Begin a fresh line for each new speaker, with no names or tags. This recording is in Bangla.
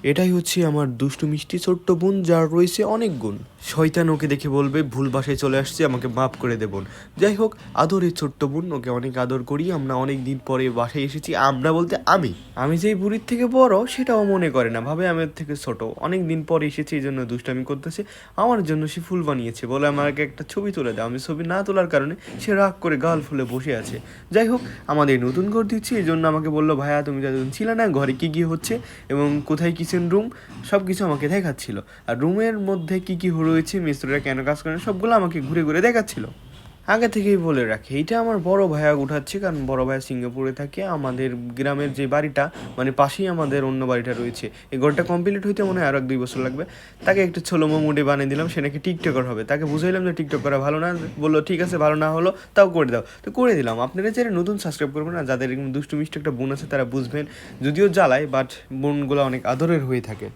এটাই হচ্ছে আমার দুষ্টু মিষ্টি ছোট্ট বোন, যার রয়েছে অনেক গুণ। শয়তান ওকে দেখে বলবে ভুল বাসায় চলে আসছে, আমাকে মাফ করে দে বোন। যাই হোক, আদরের ছোট্ট বোন, ওকে অনেক আদর করি। আমরা অনেক দিন পরে বাসায় এসেছি। আমরা বলতে আমি যেই বুড়ির থেকে বড় সেটাও মনে করে না, ভাবে আমি ওর থেকে ছোট। অনেক দিন পরে এসেছি, এই জন্য দুষ্টামি করতেছে। আমার জন্য সে ফুল বানিয়েছে, বলে আমাকে একটা ছবি তুলে দাও। আমি ছবি না তোলার কারণে সে রাগ করে গাল ফুলে বসে আছে। যাই হোক, আমাদের নতুন ঘর দিচ্ছি, এই জন্য আমাকে বললো ভাইয়া তুমি যতদিন ছিলে না ঘরে কী কী হচ্ছে এবং কোথায় কিচেন রুম সব কিছু আমাকে দেখাচ্ছিল। আর রুমের মধ্যে কী কী রয়েছে, মিস্ত্রিরা কেন কাজ করে, সবগুলো আমাকে ঘুরে ঘুরে দেখাচ্ছিল। আগে থেকেই বলে রাখি, এইটা আমার বড় ভাইয়া উঠাচ্ছে, কারণ বড় ভাইয়া সিঙ্গাপুরে থাকে। আমাদের গ্রামের যে বাড়িটা, মানে পাশেই আমাদের অন্য বাড়িটা রয়েছে, এই ঘরটা কমপ্লিট হইতে মনে হয় আরও 2 বছর লাগবে। তাকে একটু ছোলোমো মুডে বানিয়ে দিলাম, সে নাকি টিকটকার হবে। তাকে বুঝাইলাম যে টিকটক করা ভালো না, বললো ঠিক আছে ভালো না হলো তাও করে দাও, তো করে দিলাম। আপনারা যারা নতুন সাবস্ক্রাইব করবেন না, যাদের এরকম দুষ্টু মিষ্টি একটা বোন আছে তারা বুঝবেন, যদিও জ্বালায় বাট বোনগুলো অনেক আদরের হয়ে থাকে।